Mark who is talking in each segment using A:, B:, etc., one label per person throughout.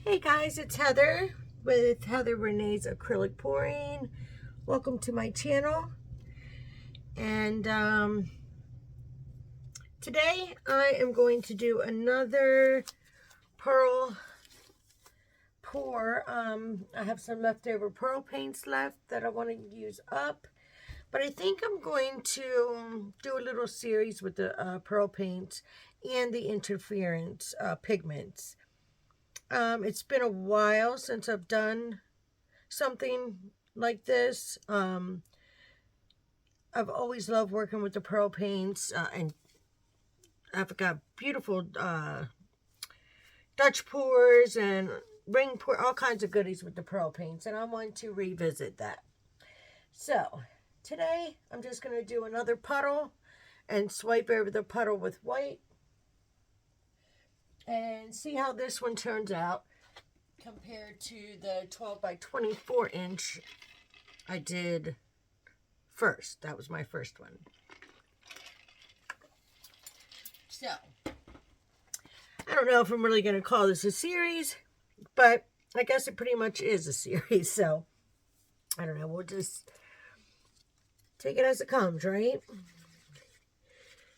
A: Hey guys, it's Heather with Heather Renee's Acrylic Pouring. Welcome to my channel. And today I am going to do another pearl pour. I have some leftover pearl paints left that I want to use up. But I think I'm going to do a little series with the pearl paints and the interference pigments. It's been a while since I've done something like this. I've always loved working with the pearl paints, and I've got beautiful Dutch pours and ring pour, all kinds of goodies with the pearl paints, and I want to revisit that. So today I'm just going to do another puddle and swipe over the puddle with white and see how this one turns out compared to the 12 by 24 inch I did first. That was my first one. So, I don't know if I'm really going to call this a series, but I guess it pretty much is a series. So, I don't know. We'll just take it as it comes, right?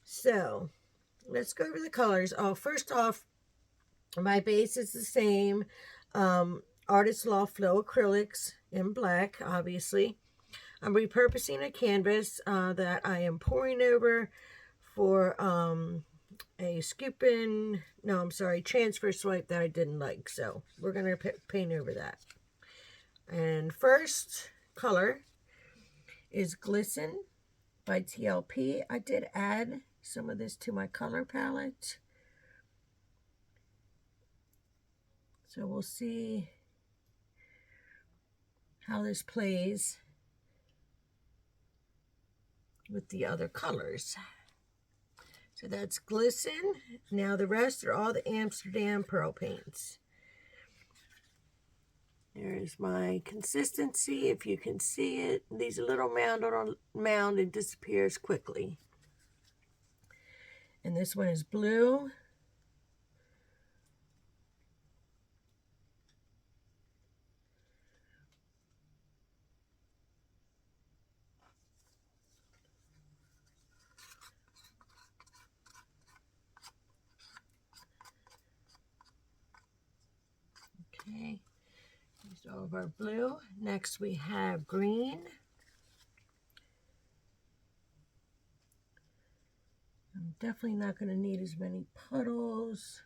A: So, let's go over the colors. Oh, first off, my base is the same. Artist Loft Flow acrylics in black, obviously. I'm repurposing a canvas that I am pouring over for a transfer swipe that I didn't like. So we're going to paint over that. And first color is Glisten by TLP. I did add some of this to my color palette. So we'll see how this plays with the other colors. So that's Glisten. Now the rest are all the Amsterdam pearl paints. There's my consistency, if you can see it. These a little mound on mound, it disappears quickly. And this one is blue. Okay, here's all of our blue. Next we have green. I'm definitely not going to need as many puddles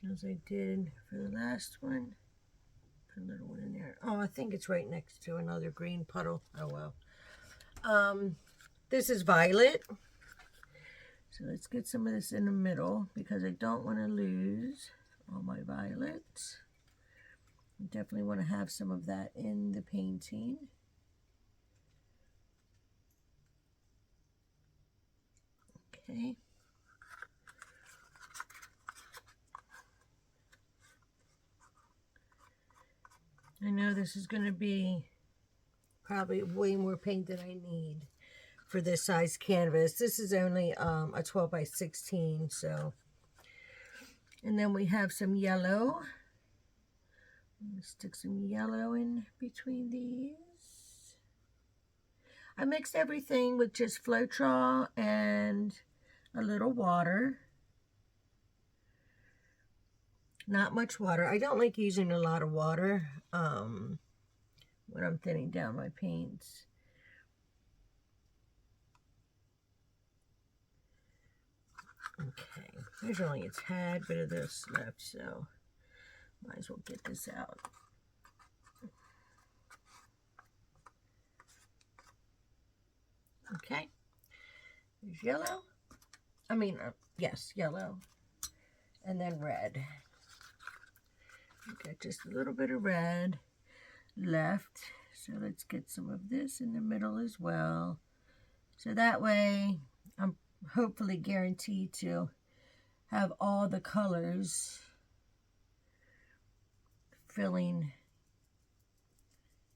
A: as I did for the last one. Put a little one in there. Oh, I think it's right next to another green puddle. Oh well. This is violet. So let's get some of this in the middle because I don't want to lose all my violets. I definitely want to have some of that in the painting. Okay. I know this is going to be probably way more paint than I need for this size canvas. This is only a 12 by 16, so. And then we have some yellow. I'm going to stick some yellow in between these. I mixed everything with just Floetrol and a little water. Not much water. I don't like using a lot of water when I'm thinning down my paints. Okay, there's only a tad bit of this left, so might as well get this out. Okay, there's yellow. Yes, yellow. And then red. Got just a little bit of red left. So let's get some of this in the middle as well. So that way I'm hopefully guaranteed to have all the colors filling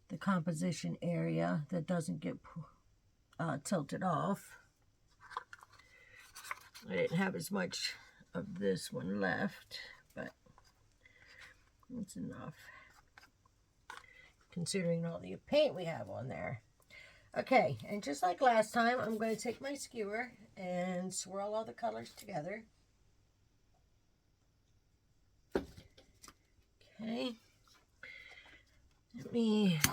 A: the composition area that doesn't get tilted off. I didn't have as much of this one left, but That's enough, considering all the paint we have on there. Okay, and just like last time, I'm going to take my skewer and swirl all the colors together. Okay. Let me... a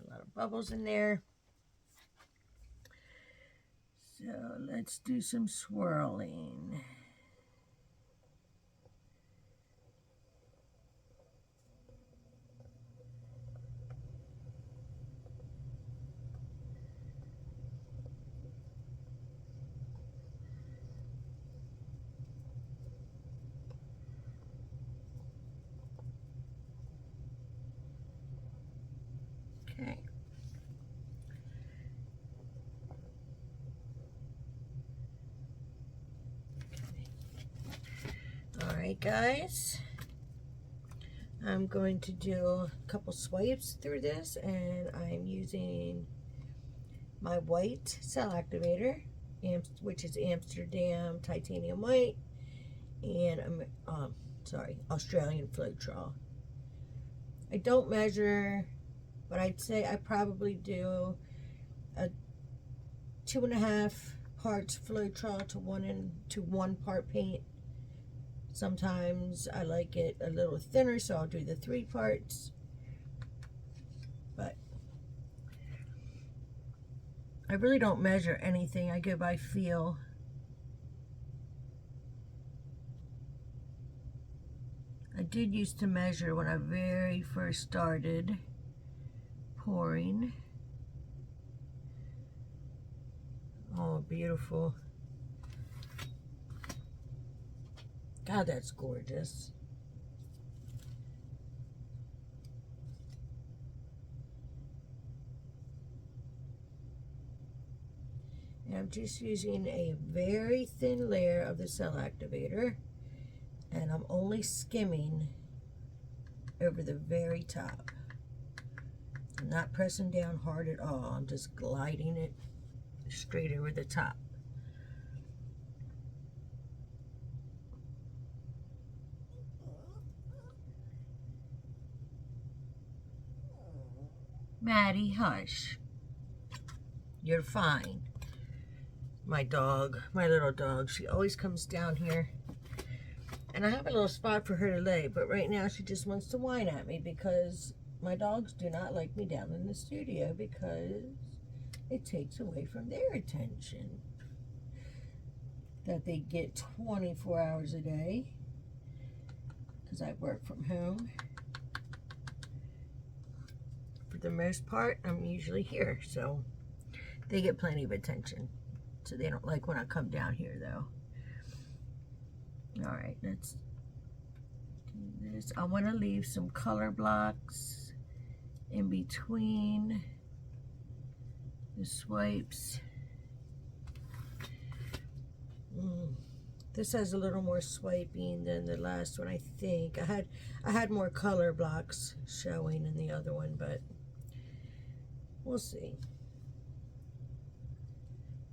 A: lot of bubbles in there. So let's do some swirling. Okay. All right, guys. I'm going to do a couple swipes through this, and I'm using my white cell activator, which is Amsterdam Titanium White, and Australian Floetrol. I don't measure, but I'd say I probably do a 2.5 parts Floetrol to 1 part paint. Sometimes I like it a little thinner, so I'll do the 3 parts. But I really don't measure anything. I go by feel. I did used to measure when I very first started pouring. Oh, beautiful. God, that's gorgeous. And I'm just using a very thin layer of the cell activator, and I'm only skimming over the very top. I'm not pressing down hard at all. I'm just gliding it straight over the top. Maddie, hush. You're fine. My dog, my little dog, she always comes down here. And I have a little spot for her to lay, but right now she just wants to whine at me because my dogs do not like me down in the studio because it takes away from their attention that they get 24 hours a day because I work from home. For the most part, I'm usually here, so they get plenty of attention. So they don't like when I come down here, though. All right, let's do this. I want to leave some color blocks in between the swipes. This has a little more swiping than the last one, I think. I had more color blocks showing in the other one, but we'll see.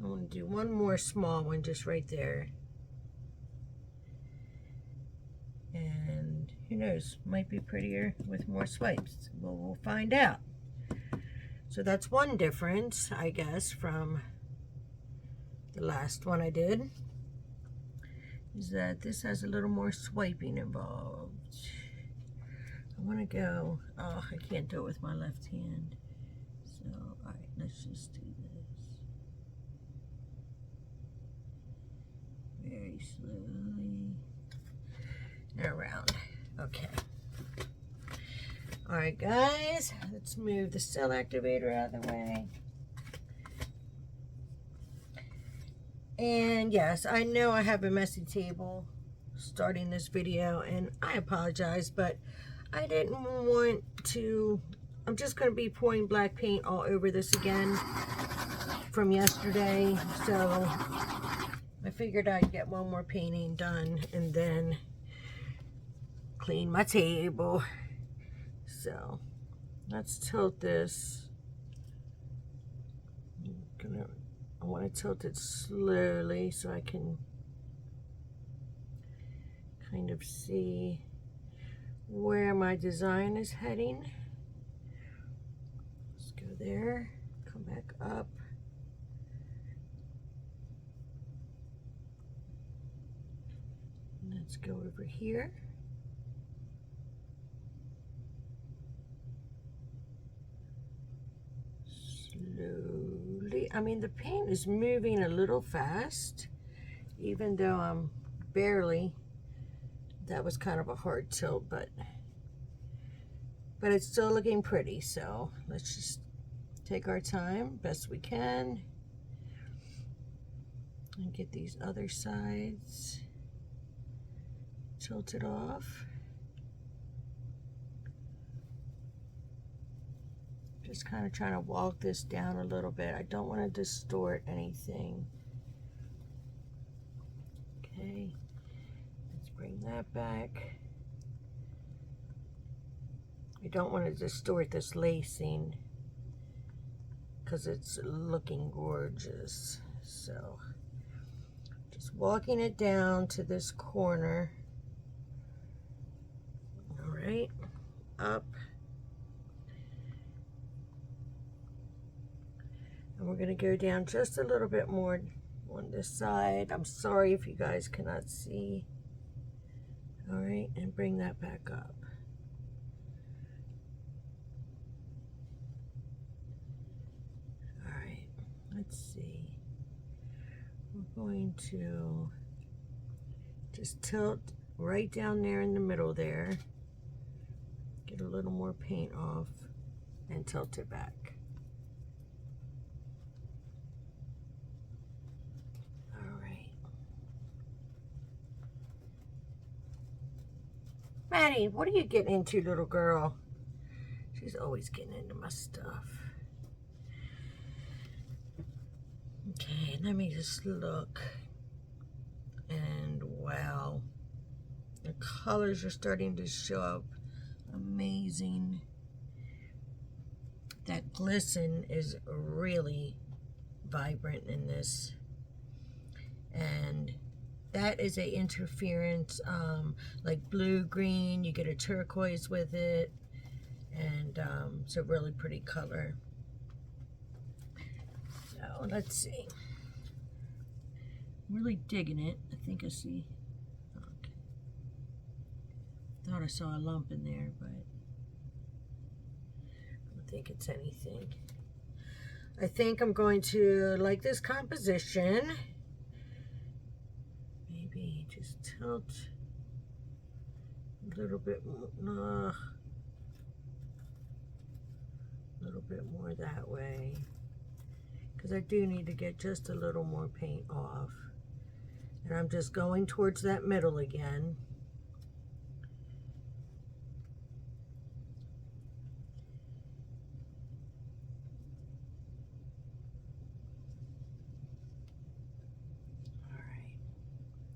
A: I want to do one more small one just right there. And who knows, might be prettier with more swipes. Well, we'll find out. So that's one difference, I guess, from the last one I did, is that this has a little more swiping involved. I want to go, oh, I can't do it with my left hand. So, all right, let's just do this. Very slowly. And around. Okay. All right, guys, let's move the cell activator out of the way. And yes, I know I have a messy table starting this video, and I apologize, but I didn't want to. I'm just going to be pouring black paint all over this again from yesterday, so I figured I'd get one more painting done and then clean my table. So let's tilt this. I want to tilt it slowly so I can kind of see where my design is heading. Let's go there, come back up. Let's go over here. Slowly. I mean, the paint is moving a little fast, even though I'm barely. That was kind of a hard tilt, but it's still looking pretty. So let's just take our time best we can and get these other sides tilted off. Just kind of trying to walk this down a little bit. I don't want to distort anything. Okay, let's bring that back. I don't want to distort this lacing because it's looking gorgeous. So just walking it down to this corner. All right, up. And we're going to go down just a little bit more on this side. I'm sorry if you guys cannot see. All right, and bring that back up. All right, let's see. We're going to just tilt right down there in the middle there. Get a little more paint off and tilt it back. Maddie, what are you getting into, little girl? She's always getting into my stuff. Okay, let me just look. And wow, the colors are starting to show up. Amazing. That glisten is really vibrant in this. And that is a interference, like blue, green, you get a turquoise with it, and it's a really pretty color. So let's see. I'm really digging it. I think I see, okay. Thought I saw a lump in there, but I don't think it's anything. I think I'm going to like this composition. Just tilt a little bit more, that way, because I do need to get just a little more paint off. And I'm just going towards that middle again.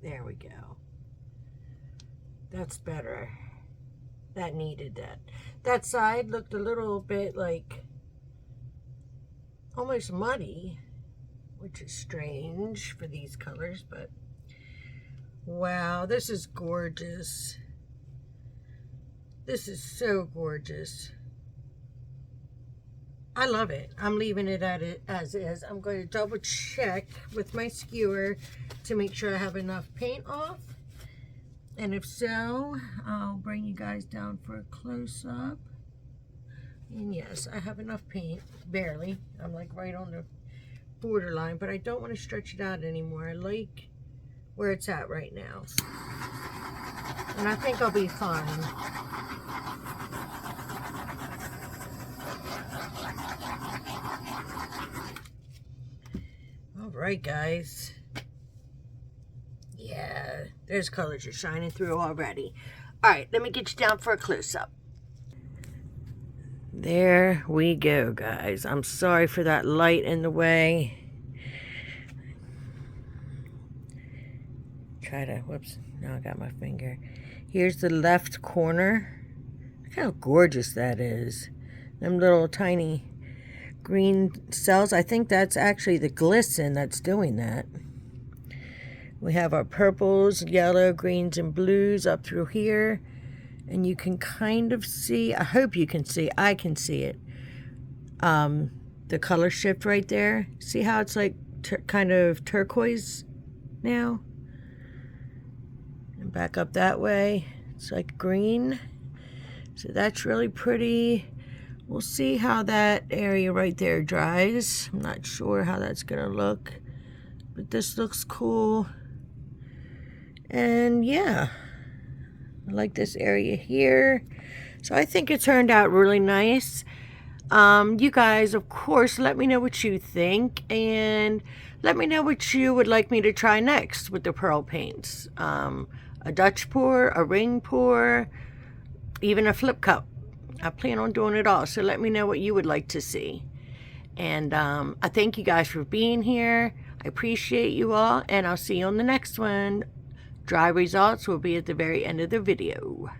A: There we go. That's better. That needed that. That side looked a little bit like almost muddy, which is strange for these colors, but wow, this is gorgeous. This is so gorgeous. I love it. I'm leaving it at it as is. I'm going to double check with my skewer to make sure I have enough paint off. And if so, I'll bring you guys down for a close-up. And yes, I have enough paint, barely. I'm like right on the borderline, but I don't want to stretch it out anymore. I like where it's at right now. And I think I'll be fine. All right, guys. Yeah, there's colors you're shining through already. All right, let me get you down for a close-up. There we go, guys. I'm sorry for that light in the way. Whoops, now I got my finger. Here's the left corner. Look how gorgeous that is. Them little tiny green cells. I think that's actually the glisten that's doing that. We have our purples, yellow, greens, and blues up through here. And you can kind of see, I hope you can see, I can see it. The color shift right there. See how it's like kind of turquoise now? And back up that way, it's like green. So that's really pretty. We'll see how that area right there dries. I'm not sure how that's gonna look, but this looks cool. And yeah, I like this area here. So I think it turned out really nice. You guys, of course, let me know what you think, and let me know what you would like me to try next with the pearl paints. A Dutch pour, a ring pour, even a flip cup. I plan on doing it all, so let me know what you would like to see. And I thank you guys for being here. I appreciate you all, and I'll see you on the next one. Dry results will be at the very end of the video.